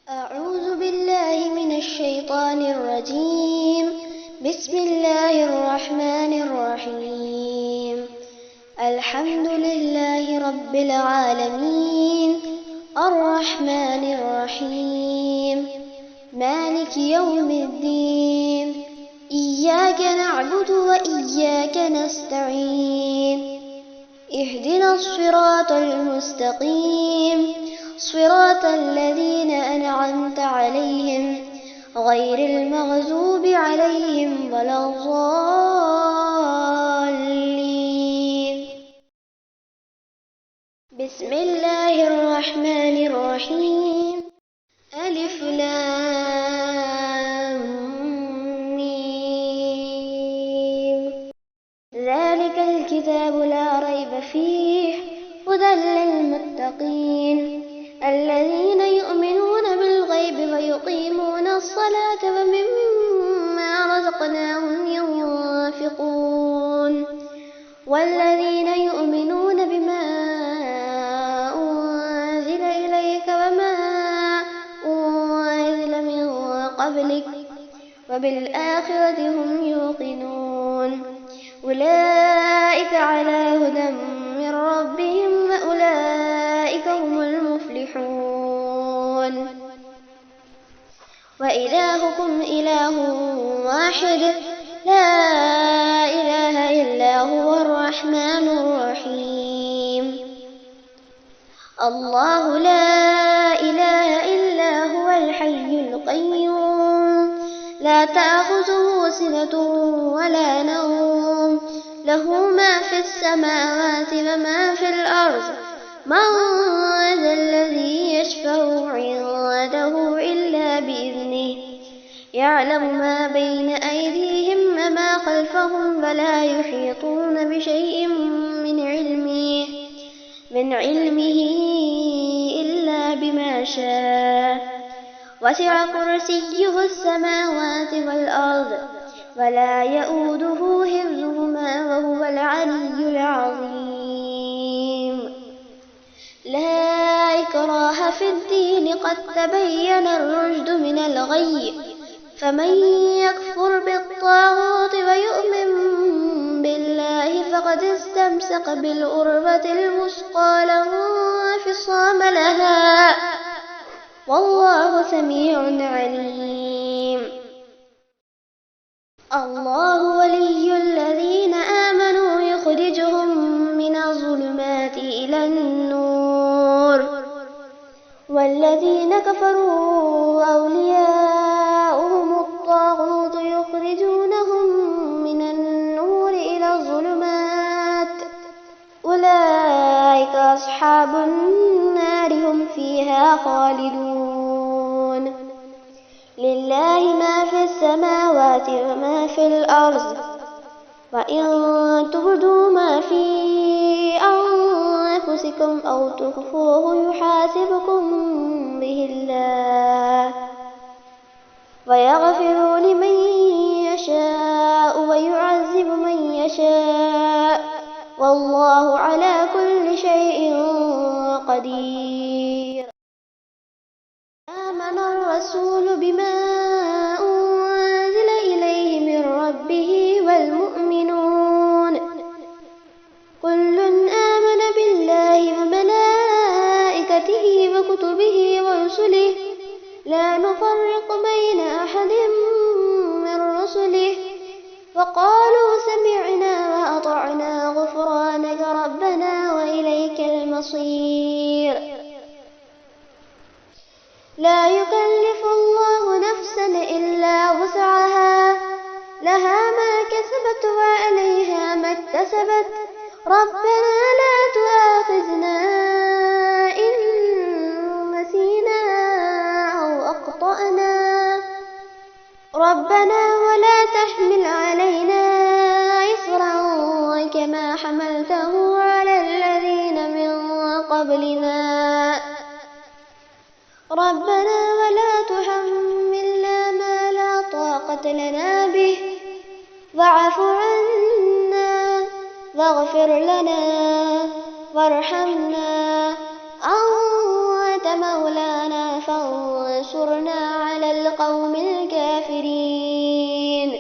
أعوذ بالله من الشيطان الرجيم. بسم الله الرحمن الرحيم. الحمد لله رب العالمين، الرحمن الرحيم، مالك يوم الدين. إياك نعبد وإياك نستعين. اهدنا الصراط المستقيم، صراط الذين أنعمت عليهم غير المغضوب عليهم ولا الضالين. بسم الله الرحمن الرحيم. ألف لام ميم. ذلك الكتاب لا ريب فيه هدى للمتقين الذين يؤمنون بالغيب ويقيمون الصلاة ومما رزقناهم ينفقون والذين يؤمنون بما أنزل إليك وما أنزل من قبلك وبالآخرة هم يوقنون أولئك على هدى من ربهم وأولئك هم المفلحون. وإلهكم إله واحد لا إله إلا هو الرحمن الرحيم. الله لا إله إلا هو الحي القيوم لا تأخذه سنة ولا نوم له ما في السماوات وما في الأرض من ذا الذي يشفع عنده إلا بإذنه يعلم ما بين أيديهم وما خلفهم ولا يحيطون بشيء من علمه إلا بما شاء وسع كرسيه السماوات والأرض ولا يؤوده حفظهما وهو العلي العظيم. لا إكراه في الدين قد تبين الرشد من الغي فمن يكفر بالطاغوت ويؤمن بالله فقد استمسك بالعروة الوثقى لا انفصام لها والله سميع عليم. الله ولي الذين آمنوا يخرجهم من الظلمات إلى النور والذين كفروا أولياؤهم الطاغوت يخرجونهم من النور إلى الظلمات أولئك أصحاب النار هم فيها خالدون. لله ما في السماوات وما في الأرض وإن تبدوا ما في أنفسكم أو تخفوه يحاسبكم به الله ويغفر لمن يشاء ويعذب من يشاء والله على كل شيء قدير. آمن الرسول بما أنزل إليه من ربه والمؤمنون كل آمن بالله وملائكته وكتبه ورسله لا نفرق بين أحد من رسله وقالوا سمعنا وأطعنا غفرانك ربنا وإليك المصير. لا يكلف الله نفسا إلا وسعها لها ما كسبت وعليها ما اكتسبت ربنا لا تؤاخذنا إن نسينا أو أخطأنا ربنا ولا تحمل علينا إصرا كما حملته على الذين من قبلنا ربنا ولا تحملنا ما لا طاقة لنا به واعف عنا واغفر لنا وارحمنا أنت مولانا فانصرنا وانصرنا على القوم الكافرين.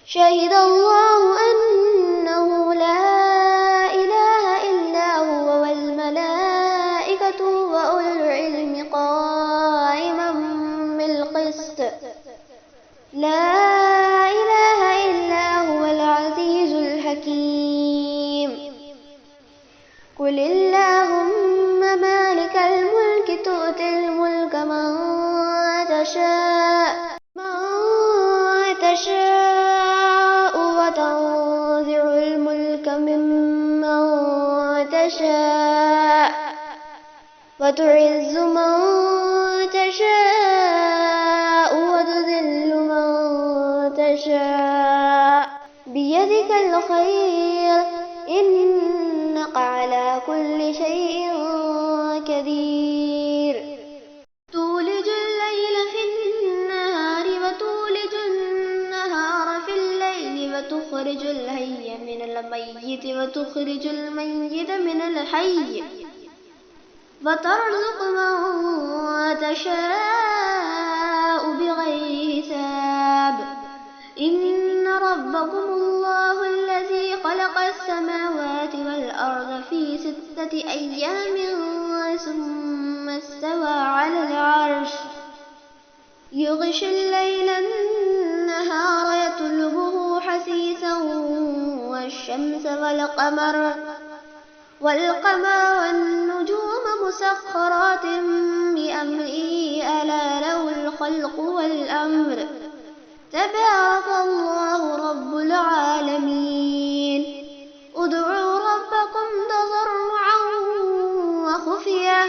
شهد الله أنه لا إله إلا هو والملائكة وأولو العلم قائما بالقسط. لا إله إلا هو العزيز الحكيم. قل اللهم مالك الملك تؤتي الملك من تشاء وتنزع الملك ممن تشاء وتعز من تشاء وتذل من تشاء بيدك الخير إنك على كل شيء قدير. تولج الليل في النهار وتولج النهار في الليل وتخرج الحي من الميت وتخرج الميت من الحي وترزق من تشاء بغير حساب. إن ربكم الله الذي خلق السماوات والأرض في 6 أيام ثم استوى على العرش يغشي الليل النهار يطلبه حثيثا والشمس والقمر والنجوم مسخرات بأمره ألا له الخلق والأمر تبارك الله رب العالمين. ادعوا ربكم تضرعا وخفية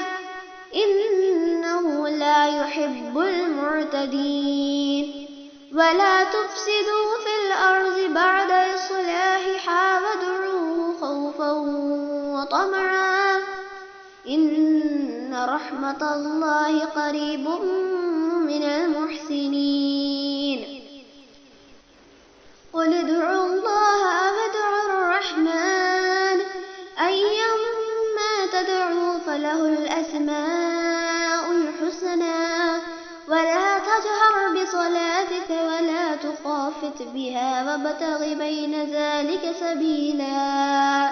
إنه لا يحب المعتدين. ولا تفسدوا في الأرض بعد إصلاحها وادعوه خوفا وطمعا إن رحمة الله قريب من المحسنين. قل ادعوا الله أو ادعوا الرحمن أيما تدعوا فله الأسماء الحسنى. ولا تجهر بصلاتك ولا تخافت بها وابتغ بين ذلك سبيلا.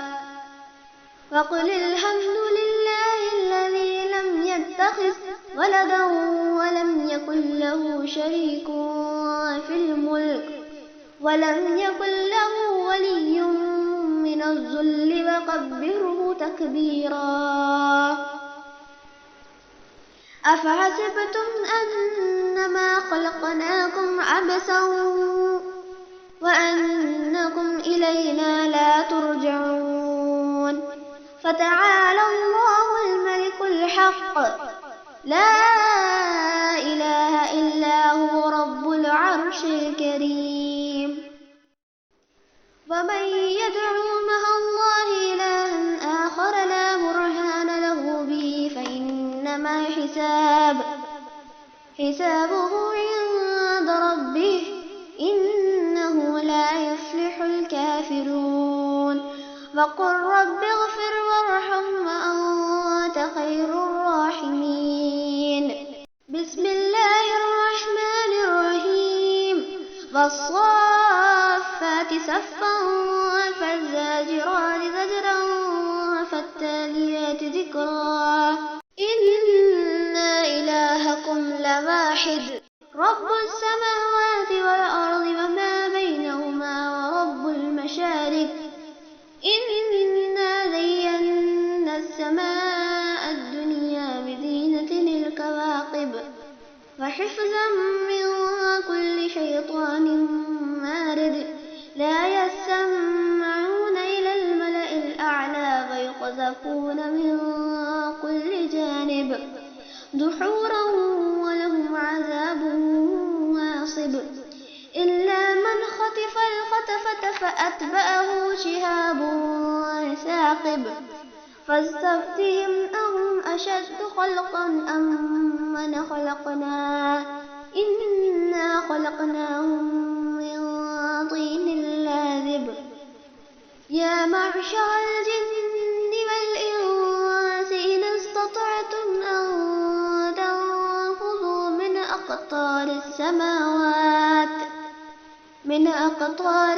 وقل الحمد لله الذي لم يتخذ ولدا ولم يكن له شريك في الملك ولم يكن له ولي من الذل وكبره تكبيرا. أفحسبتم أنما خلقناكم عبثا وأنكم إلينا لا ترجعون. فتعالى الله الملك الحق لا إله إلا هو رب العرش الكريم. ومن يدعو مع الله إلها آخر لا برهان له به فإنما حسابه عند ربه إنه لا يفلح الكافرون. وقل رب اغفر وارحم وأنت خير الراحمين. بسم الله الرحمن الرحيم. والصافات صفا فالزاجرات زجرا فالتاليات ذكرا. إن إلهكم لواحد رب السماوات والأرض وما بينهما ورب المشارق. إنا زينا السماء الدنيا بزينة الكواكب وحفظا من كل شيطان مارد. لا يسمعون إلى الملأ الأعلى ويقذفون من كل جانب دحورا ولهم عذاب واصب. إلا من خطف الخطفة فأتبعه شهاب ثاقب. فاستفتهم أهم أشد خلقا أم من خلقنا إنا خلقناهم من طين لازب. يا معشر الجن والإنس إن استطعتم أن تنفذوا أقطار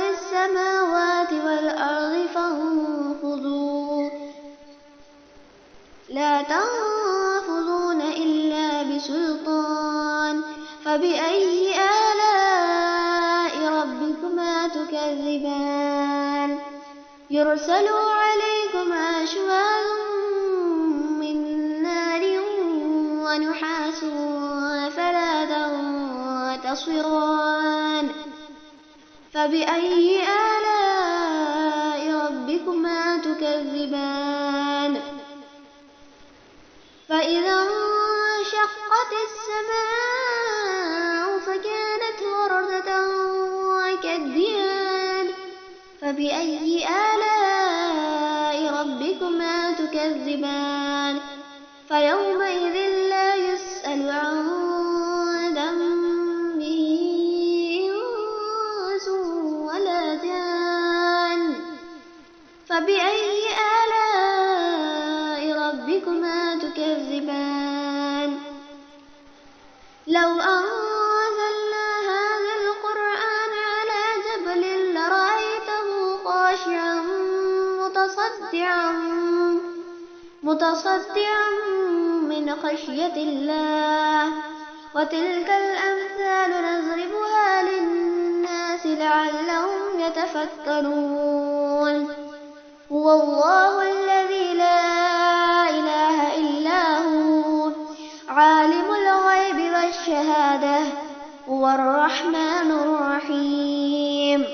السماوات والأرض فانفذوا لا تنفذون إلا بسلطان فبأي آلاء ربكما تكذبان يرسل عليكما شواظ من نار ونحاس فلا تنتصران فبأي آلاء ربكما تكذبان فإذا انشقت السماء فكانت وردة كالدهان فبأي آلاء ربكما تكذبان فيومئذ لا يسأل عن ذنبه إنس ولا جان فبأي آلاء ربكما تكذبان لو أنزلنا هذا القرآن على جبل لرأيته خاشعا متصدعا من خشية الله وتلك الأمثال نضربها للناس لعلهم يتفكرون هو الله الذي لا إله إلا هو عالم الغيب والشهادة هو الرحمن الرحيم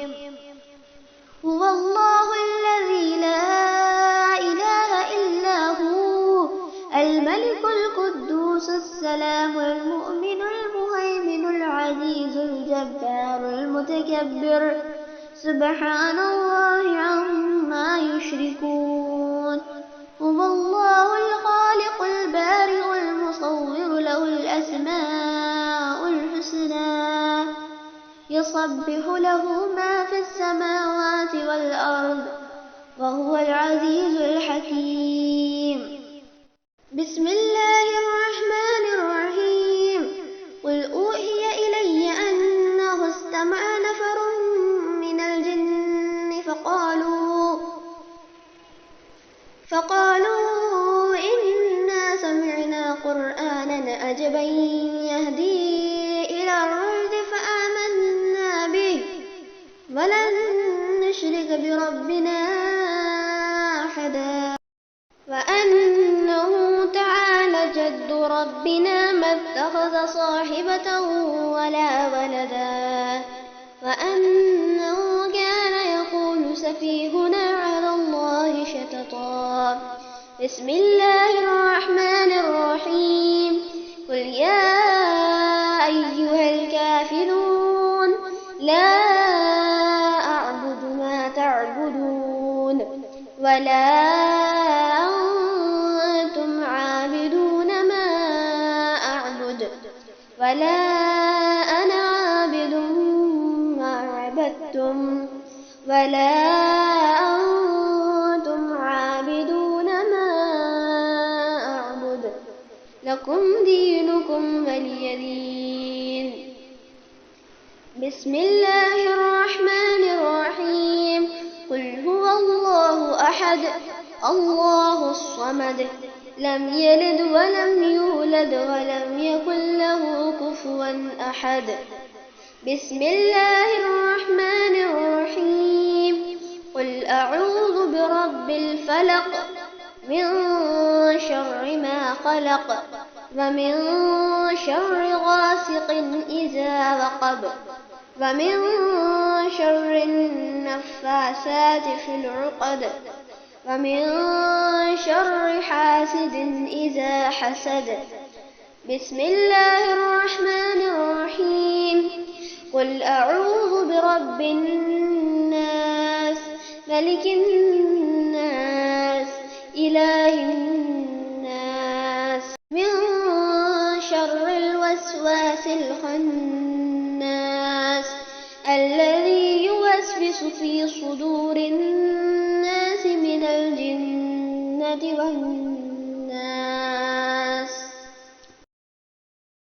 هو الله الذي لا إله إلا هو الملك القدوس السلام المؤمن المهيمن العزيز الجبار المتكبر سبحان الله عما يشركون هو الله الخالق البارئ المصور له الأسماء الحسنى يسبح له ما في السماوات والأرض وهو العزيز الحكيم بسم الله الرحمن الرحيم قل أوحي إلي أنه استمع نفر من الجن فقالوا إنا سمعنا قرآنا عجبا يهدي إلى الرشد فآمنا به ولن نشرك بربنا أحدا وأنه تعالى جد ربنا ما اتخذ صاحبة ولا ولدا وأنه كان يقول سفيهنا على الله شططا بسم الله الرحمن الرحيم قل يا أيها الكافرون لا أعبد ما تعبدون ولا أنتم عابدون ما أعبد ولا أنا عابد ما عبدتم ولا أنتم عابدون ما أعبد لكم دينكم ولي دين بسم الله الرحمن الرحيم قل هو الله أحد الله الصمد لم يلد ولم يولد ولم يكن له كفوا أحد بسم الله الرحمن الرحيم قل أعوذ برب الفلق من شر ما خلق ومن شر غاسق إذا وقب ومن شر النفاثات في العقد ومن شر حاسد إذا حسد بسم الله الرحمن الرحيم قل أعوذ برب الناس ملك الناس إله الناس من شر الوسواس الخناس الذي يوسوس في صدور الناس من الجنة والناس